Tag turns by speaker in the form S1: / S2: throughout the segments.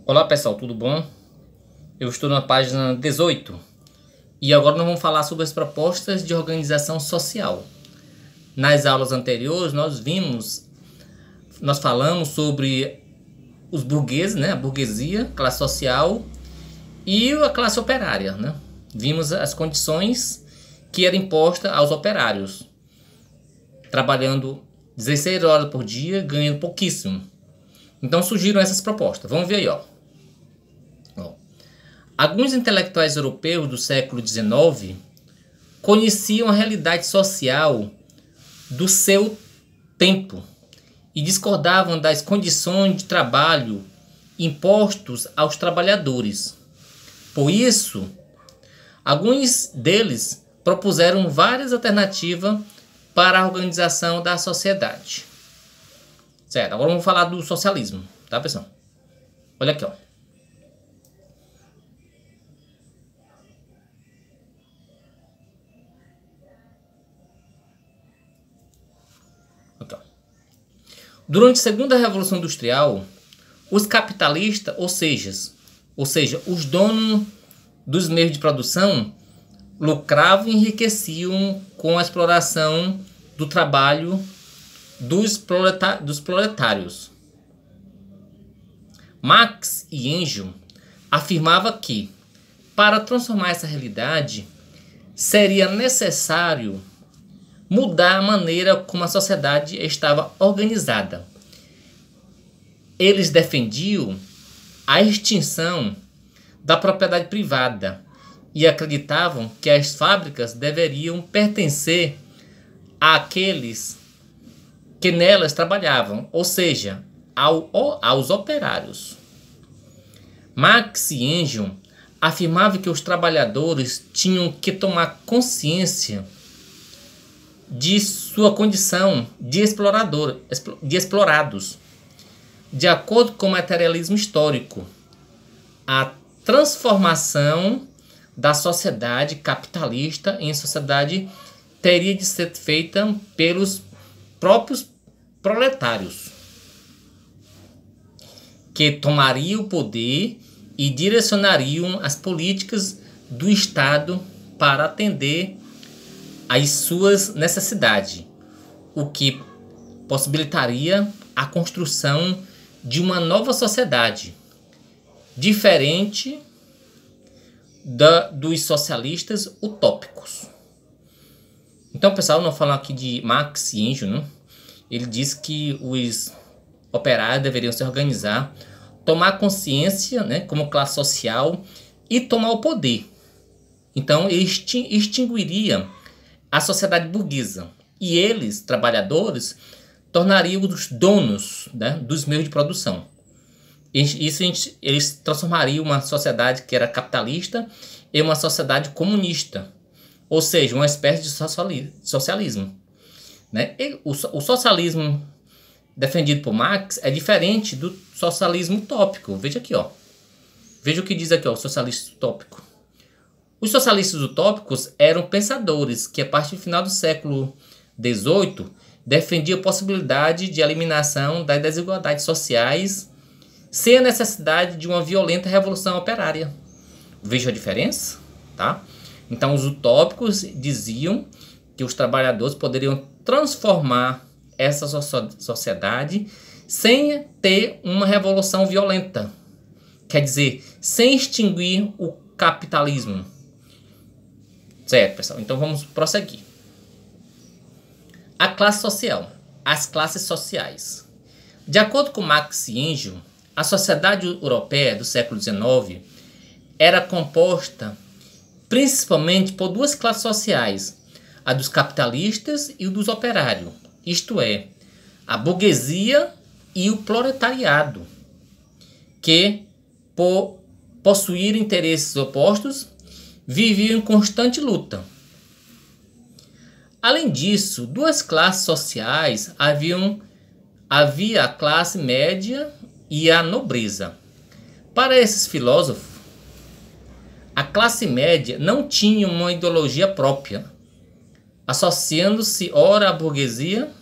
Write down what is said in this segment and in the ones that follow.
S1: Olá pessoal, tudo bom? Eu estou na página 18 e agora nós vamos falar sobre as propostas de organização social. Nas aulas anteriores nós falamos sobre os burgueses, né? A burguesia, classe social e a classe operária, né? Vimos as condições que eram impostas aos operários, trabalhando 16 horas por dia, ganhando pouquíssimo. Então surgiram essas propostas. Vamos ver aí, ó. Alguns intelectuais europeus do século XIX conheciam a realidade social do seu tempo e discordavam das condições de trabalho impostos aos trabalhadores. Por isso, alguns deles propuseram várias alternativas para a organização da sociedade. Certo, agora vamos falar do socialismo, tá, pessoal? Olha aqui, ó. Durante a Segunda Revolução Industrial, os capitalistas, ou seja, os donos dos meios de produção, lucravam e enriqueciam com a exploração do trabalho dos proletários. Marx e Engels afirmavam que, para transformar essa realidade, seria necessário mudar a maneira como a sociedade estava organizada. Eles defendiam a extinção da propriedade privada e acreditavam que as fábricas deveriam pertencer àqueles que nelas trabalhavam, ou seja, aos operários. Marx e Engels afirmavam que os trabalhadores tinham que tomar consciência de sua condição de explorados. De acordo com o materialismo histórico, a transformação da sociedade capitalista em sociedade teria de ser feita pelos próprios proletários, que tomariam o poder e direcionariam as políticas do Estado para atender às suas necessidades, o que possibilitaria a construção de uma nova sociedade, diferente dos socialistas utópicos. Então, pessoal, nós falamos aqui de Marx e Engels, né? Ele diz que os operários deveriam se organizar, tomar consciência, né, como classe social e tomar o poder. Então, ele extinguiria a sociedade burguesa e eles, trabalhadores, tornariam os donos, né, dos meios de produção. Eles transformariam uma sociedade que era capitalista em uma sociedade comunista, ou seja, uma espécie de socialismo, né? O socialismo defendido por Marx é diferente do socialismo utópico. Veja aqui, ó. Veja o que diz aqui, ó, o socialista utópico. Os socialistas utópicos eram pensadores que, a partir do final do século XVIII, defendiam a possibilidade de eliminação das desigualdades sociais sem a necessidade de uma violenta revolução operária. Veja a diferença, tá? Então, os utópicos diziam que os trabalhadores poderiam transformar essa sociedade sem ter uma revolução violenta. Quer dizer, sem extinguir o capitalismo. Certo, pessoal? Então vamos prosseguir. A classe social. As classes sociais. De acordo com Marx e Engels, a sociedade europeia do século XIX era composta principalmente por duas classes sociais, a dos capitalistas e o dos operários, isto é, a burguesia e o proletariado, que, por possuir interesses opostos, viviam em constante luta. Além disso, duas classes sociais havia a classe média e a nobreza. Para esses filósofos, a classe média não tinha uma ideologia própria, associando-se ora à burguesia,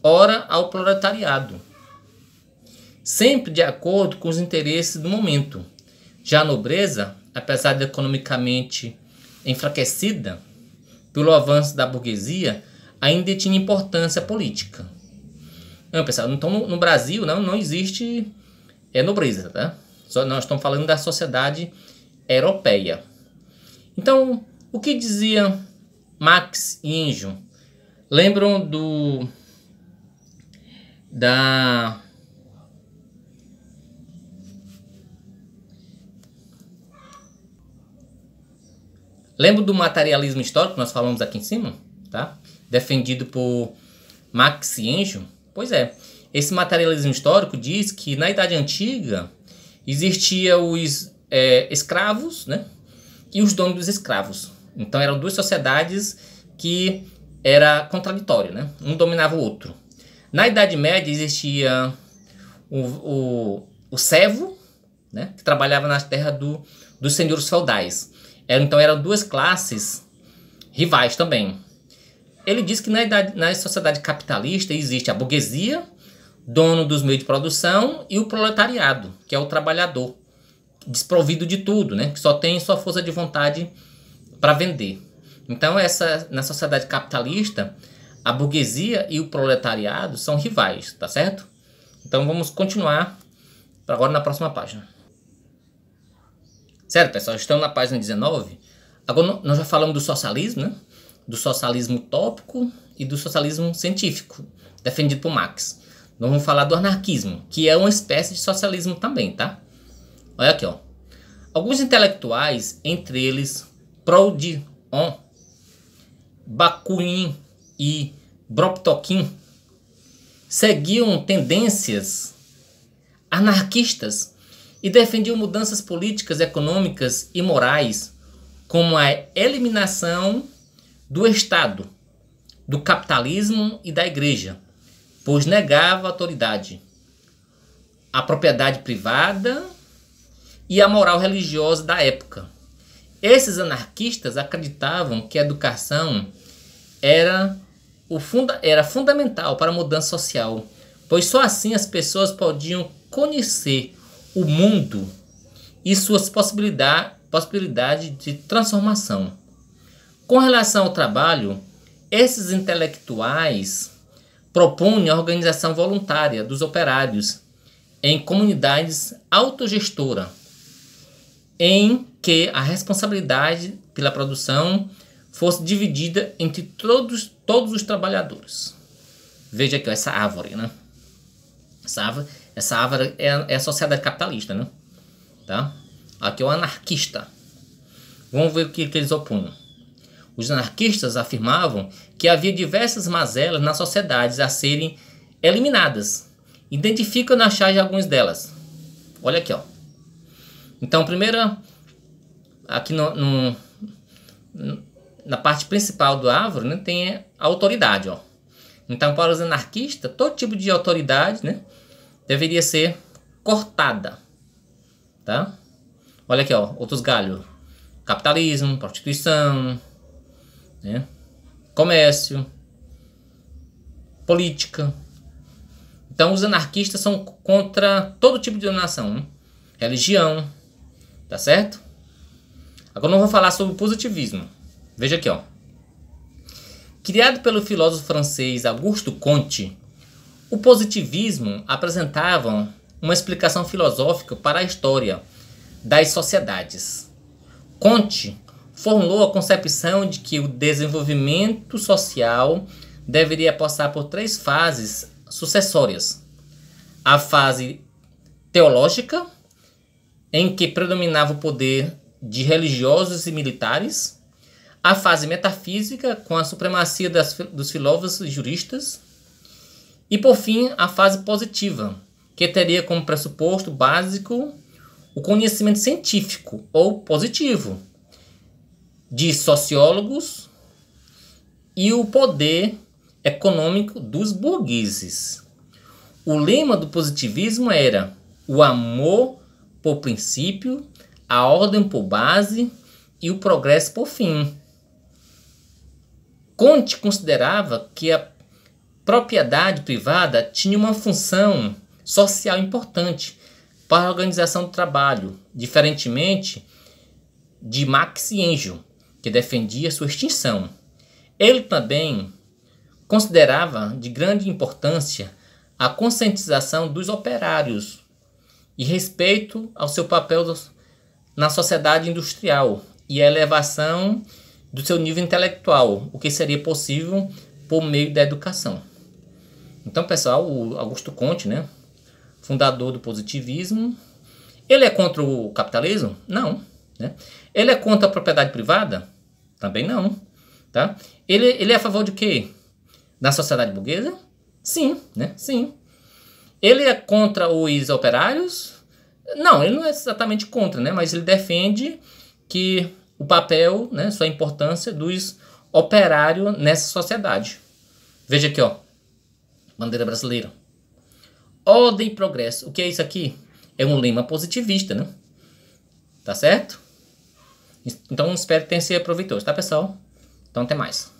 S1: ora ao proletariado. sempre de acordo com os interesses do momento. Já a nobreza, apesar de economicamente enfraquecida pelo avanço da burguesia, ainda tinha importância política. Não, pessoal, então no Brasil não existe nobreza, tá? Só nós estamos falando da sociedade europeia. Então, o que dizia Marx e Engels? Lembram Lembra do materialismo histórico que nós falamos aqui em cima? Tá? Defendido por Marx e Engels? Pois é. Esse materialismo histórico diz que na Idade Antiga existia os escravos, né? E os donos dos escravos. Então eram duas sociedades que era contraditório, né? Um dominava o outro. Na Idade Média existia o servo, né? Que trabalhava nas terras dos senhores feudais. Então eram duas classes rivais também. Ele diz que na sociedade capitalista existe a burguesia, dono dos meios de produção, e o proletariado, que é o trabalhador, desprovido de tudo, né? Que só tem sua força de vontade para vender. Então na sociedade capitalista, a burguesia e o proletariado são rivais, tá certo? Então vamos continuar agora na próxima página. Certo, pessoal? Estamos na página 19. Agora nós já falamos do socialismo, né? Do socialismo utópico e do socialismo científico, defendido por Marx. Nós vamos falar do anarquismo, que é uma espécie de socialismo também, tá? Olha aqui, ó. Alguns intelectuais, entre eles Proudhon, Bakunin e Kropotkin, seguiam tendências anarquistas e defendiam mudanças políticas, econômicas e morais, como a eliminação do Estado, do capitalismo e da igreja, pois negava a autoridade, a propriedade privada e a moral religiosa da época. Esses anarquistas acreditavam que a educação era fundamental para a mudança social, pois só assim as pessoas podiam conhecer o mundo e suas possibilidades de transformação. Com relação ao trabalho, esses intelectuais propõem a organização voluntária dos operários em comunidades autogestoras, em que a responsabilidade pela produção fosse dividida entre todos os trabalhadores. Veja aqui, ó, essa árvore, né? Essa árvore é a sociedade capitalista, né? Tá? Aqui é o anarquista. Vamos ver o que eles opõem. Os anarquistas afirmavam que havia diversas mazelas nas sociedades a serem eliminadas. Identificam na charge algumas delas. Olha aqui, ó. Então, primeiro, aqui na parte principal da árvore, né, tem a autoridade, ó. Então, para os anarquistas, todo tipo de autoridade, né, deveria ser cortada, tá? Olha aqui, ó, outros galhos. Capitalismo, prostituição, né, comércio, política. Então, os anarquistas são contra todo tipo de dominação, né? Religião, tá certo? Agora nós vamos falar sobre o positivismo. Veja aqui, ó. Criado pelo filósofo francês Auguste Comte, o positivismo apresentava uma explicação filosófica para a história das sociedades. Comte formulou a concepção de que o desenvolvimento social deveria passar por 3 fases sucessórias. A fase teológica, em que predominava o poder de religiosos e militares. A fase metafísica, com a supremacia dos filósofos e juristas. E, por fim, a fase positiva, que teria como pressuposto básico o conhecimento científico, ou positivo, de sociólogos e o poder econômico dos burgueses. O lema do positivismo era o amor por princípio, a ordem por base e o progresso por fim. Comte considerava que a propriedade privada tinha uma função social importante para a organização do trabalho, diferentemente de Marx e Engels, que defendia sua extinção. Ele também considerava de grande importância a conscientização dos operários e respeito ao seu papel na sociedade industrial e a elevação do seu nível intelectual, o que seria possível por meio da educação. Então, pessoal, o Augusto Comte, né, fundador do positivismo, ele é contra o capitalismo? Não. Né? Ele é contra a propriedade privada? Também não. Tá? Ele é a favor de quê? Da sociedade burguesa? Sim. Né? Sim. Ele é contra os operários? Não, ele não é exatamente contra, né? Mas ele defende que o papel, né, sua importância dos operários nessa sociedade. Veja aqui, ó, bandeira brasileira. Ordem e progresso. O que é isso aqui? É um lema positivista, né? Tá certo? Então espero que tenha sido proveitoso, tá, pessoal? Então até mais.